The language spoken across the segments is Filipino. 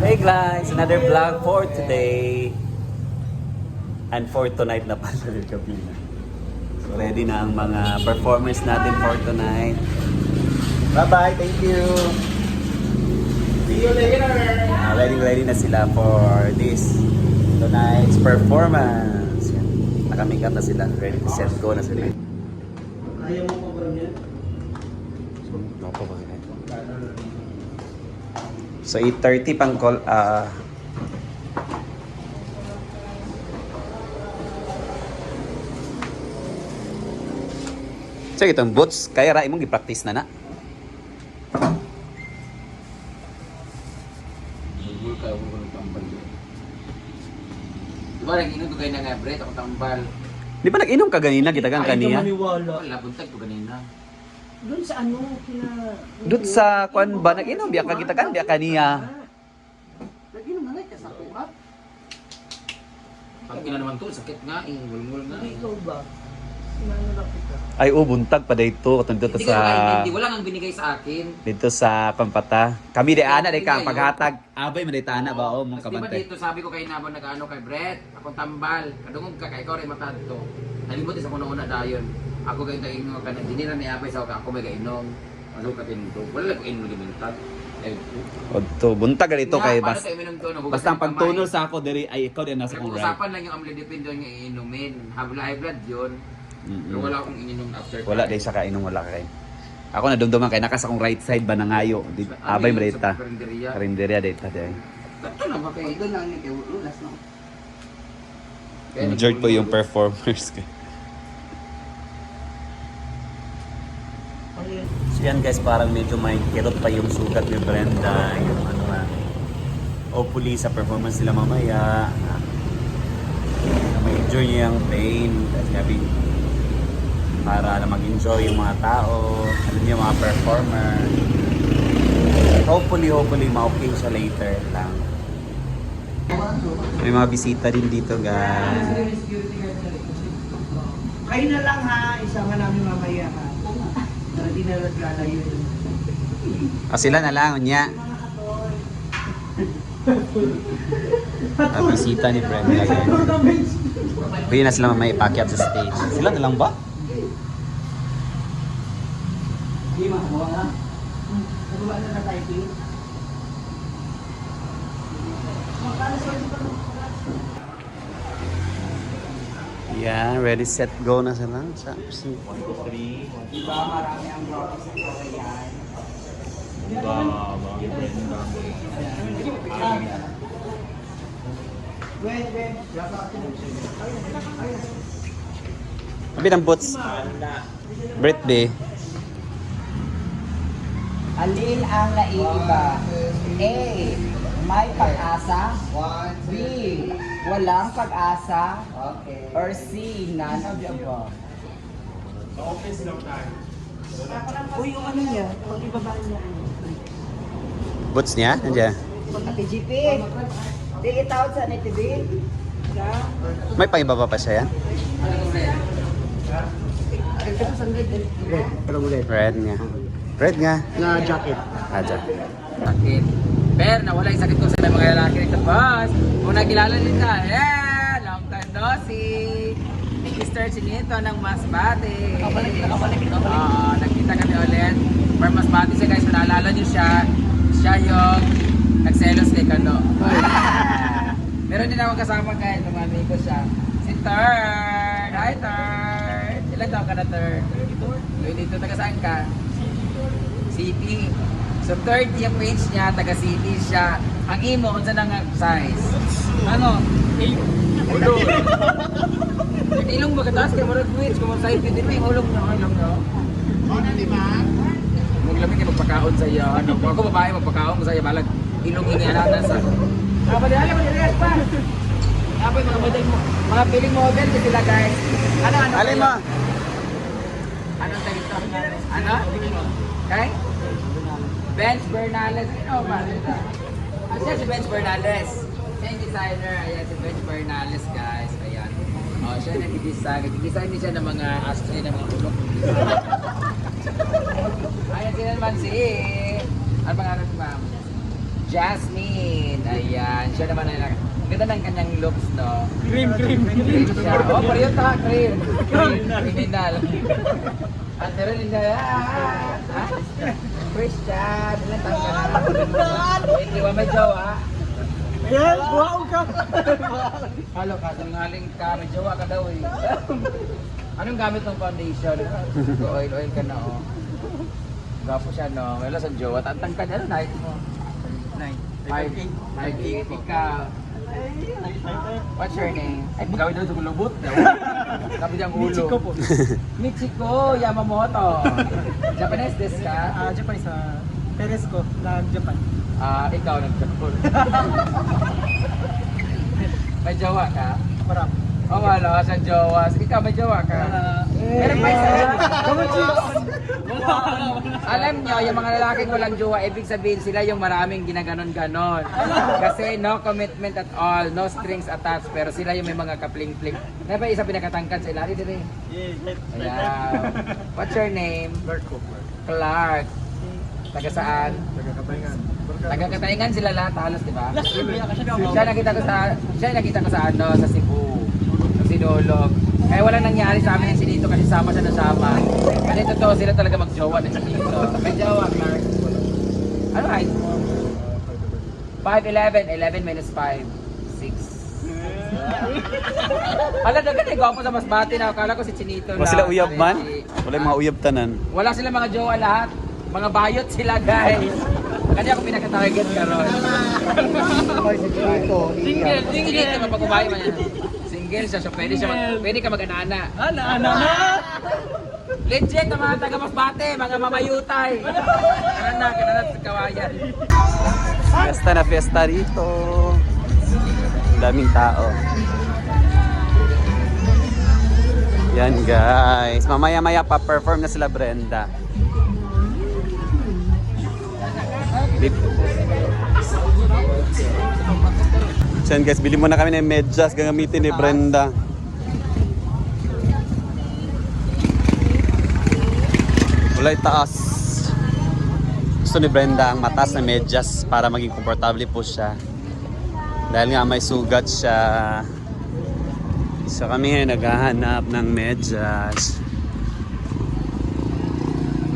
Hey guys, another vlog for today. And for tonight na pala yung gabi na. So ready na ang mga performers natin for tonight. Bye-bye, thank you. See you later. Ready na sila for this tonight's performance. Yan. Naka-make up na sila. Ready to set go na sila. Ayaw mo pa ba niya? So 8:30 pang call So itong boots kaya ra imong gi-practice na na. Siguro kayo ko ng tambal. Diba nag-inom ko kayo na nga, Brett, ako tambal. Di ba nag-inom ka ganina gitagang kaniya? Maniwala. Wala, buntag ko kanina. Doon sa ano, kina... Dut sa kwan ba nag-inom biya ka gitagan biya kaniya. Nag-inom na nga, kasako ka. Ang ina naman to, sakit nga eh, mulmul nga eh. Ikaw ba? Sinano lang kita. Ay buntag pa dito katong dito Hindi ka sa hindi, wala kang binigay sa akin. dito sa Pampata. Kami di ana di ka ang paghatag. Abay man ana ba o mong Tapos diba kabantay. dito sabi ko kay Nabon nag-ano kay Brett, akong tambal. Kadungog ka kay ikaw rin matad to. Nalimot isa ko na una dayon. Ako kayo tayo ka na dinira ni Apay sa ako may kainom. Ano ka tinto? Wala lang ko inom gimintag. Odto buntag ka dito kay bas. basta ang pagtunol sa ako diri ay ikaw din nasa kong right. Usapan lang yung amlodipine doon yung iinumin. High blood yun. Pero wala akong ininom after. Wala day sa kainom wala kay. Ako nadumduman kay nakas akong right side ba nangayo. Abay mreta. Karinderya data day. Ito na ba kayo? Doon lang ni kay Ulas, no? Enjoyed po yung performers. So yan guys, parang medyo may kirot pa yung sugat ni Brenda, yung ano nga. Hopefully sa performance nila mamaya, may enjoy niya yung pain. Kasi sabi, para na mag-enjoy yung mga tao, alam niyo mga performer. Hopefully ma-okay siya later lang. May mga bisita din dito guys. Kayo na lang ha, isama namin mamaya ha. Para di na lalayo yun. Sila na lang, niya. Bisita ni Brenda guys. Pwede na sila may ipakyat sa stage. Sila na lang ba? Hindi makabawa na. Nagawa na tayo dito. Yeah, ready, set, go na sila. Sa Diba marami ang rock sa Korean? Wait. Kapit ang boots. Birthday. Alin ang naiiba? A. May pag-asa. B. Walang pag-asa. Or C. None of the above. Uy, yung ano niya, pag ibaba niya. Boots niya? Nandiyan. Ate GP, dili tawad sa NTV. May pangibaba pa siya yan? Red nga. Red nga. Na jacket. Jacket. Sakit. Pero nawala yung sakit ko sa mga lalaki rito, boss. Kung nakilala nila, long time no see. Mr. Chinito ng Masbate. Nakita kami ulit. For Masbate siya guys, kung naalala niyo siya, siya yung nagselos kay Kano. Meron din ako kasama guys, tumami ko siya. Si Third! Hi Third! Ilan taon ka na Third? 22, taga saan ka? City. So Third yung page niya, taga City siya. Ang imo, unsa na nga size? Ano? Ilong ba kataas kay Marag Twitch? Kung mag-size dito yung ulong nyo. Ano ni ma? Huwag lamig kayo magpakaon sa iyo. Ano, kung ako babae magpakaon ko sa iyo, balag ilong ini ananas sa. Padala pa. Apa yung mga model mo? Mga piling model din sila guys. Ano? Alin mo? Anong tag ito? Ano? Kay? Bench Bernales. Ano ba? Siya si Bench Bernales. Siya yung designer. Ayan si Bench Bernales guys. Ayan. Oh, siya nag-design. Nag-design din siya ng mga ashtray ng mga ulok. Ayan sila naman si... Ano pangalan ni ma'am? Jasmine. Ayan, siya naman ay ang ganda ng kanyang looks, no? Cream. Siya. Oh, pareho ta, cream. Criminal. At meron din siya, Christian, ilan taon ka na? 21 may jowa. Yes, wow ka! Halo ka, tanghaling ka, may jowa ka daw eh. Anong gamit ng foundation? Oil ka na, oh. Gapo siya, no? Wala sa jowa. Tantang ka, ano, night mo? 5'8". Ikaw. What's your name? Ay, gawin doon sa kulubot. Kapit yung ulo. Michiko po. Michiko Yamamoto. Japanese desu ka? Japanese, Perez ko, nag-Japan. Ikaw nag-Japan. May jowa ka? Marami. Oh, wala sa jowa. Ikaw may jowa ka? Meron pa isa. Alam nyo, yung mga lalaking walang jowa, ibig sabihin sila yung maraming ginaganon-ganon. Kasi no commitment at all, no strings attached, pero sila yung may mga kapling-pling. May ba isa pinakatangkad sa ilari din eh? Ayan. What's your name? Clark. Taga saan? Taga Katayngan sila lahat halos, di ba? Siya nakita ko sa ano, sa Cebu. Sa Sinulog. Kaya walang nangyari sa amin yung sinito kasi sama siya na sama. Kasi totoo sila talaga mag-jowa na sinito. May jowa, Clark. Ano height mo? 5'11". 11 minus 5. 6. Ala, dagan eh. Gwapo sa Masbate na. Akala ko si Chinito Wala sila uyab man? Wala yung mga uyab tanan. Wala sila mga jowa lahat. Mga bayot sila, guys. Kanya ako pinaka-target karon. Single. Single ka pag-ubayo man yan. Single siya, so pwede ka mag-anana. Ana. Legit ang mga taga-Masbate, mga mamayutay. Kanana sa kawayan. Fiesta rito. Daming tao. Yan guys. Mamaya-maya pa perform na sila Brenda. So yan guys, bili muna kami ng medyas gagamitin ni Brenda. Kulay taas. Gusto ni Brenda ang mataas na medyas para maging komportable po siya. Dahil nga may sugat siya. So kami ngayon naghahanap ng medyas.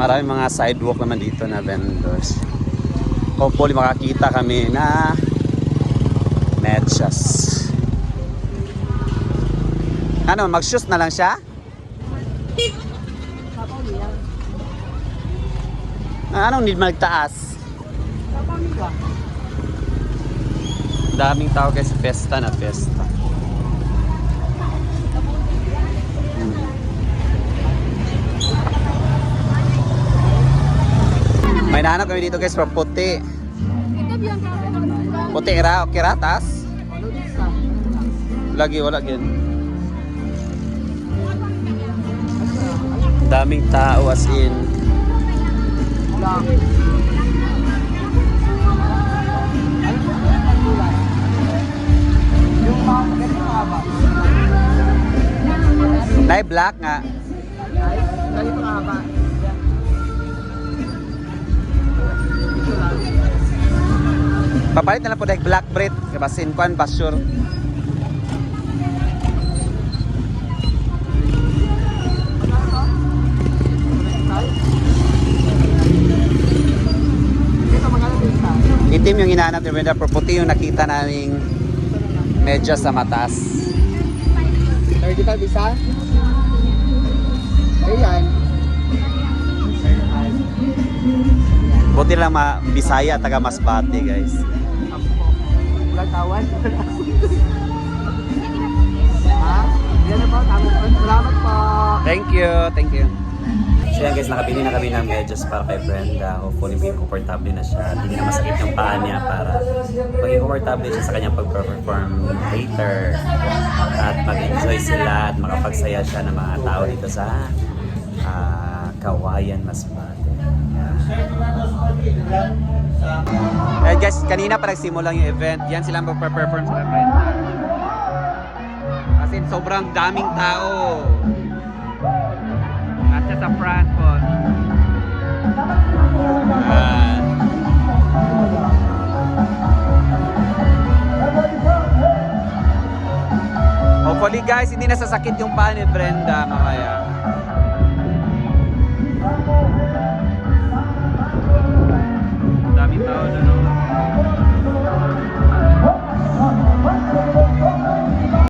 Maraming mga sidewalk naman dito na vendors. Hopefully makakita kami na medyas. Ano, mag-shoes na lang siya? Anong need magtaas? Daming tao kasi pesta na pesta. May nahanap kami dito guys for puti. Puti ra, okay ra, tas? Lagi, wala gyan. Daming tao as in. Nay black nga. Papalit na lang po dahil black bread. Kabasin ko ang basure. Itim yung hinahanap ni Brenda, pero puti yung nakita naming medyas sa matas. 35 isa? Ayan. Buti lang Bisaya, taga Masbate guys. Tawan. Ha? Yan na po. Salamat po. Thank you. So yan guys, nakabili na kami ng medyas para kay Brenda. Hopefully maging komportable na siya. Hindi na masakit yung paa niya para maging komportable siya sa kanyang pag-perform later. At mag-enjoy sila at makapagsaya siya ng mga tao dito sa Kawayan, Masbate. Ayan guys, kanina pa nagsimula yung event. Yan sila mag-perform sa Brenda. As in, sobrang daming tao. At sa front po. Hopefully guys, hindi nasasakit yung paa ni Brenda mamaya.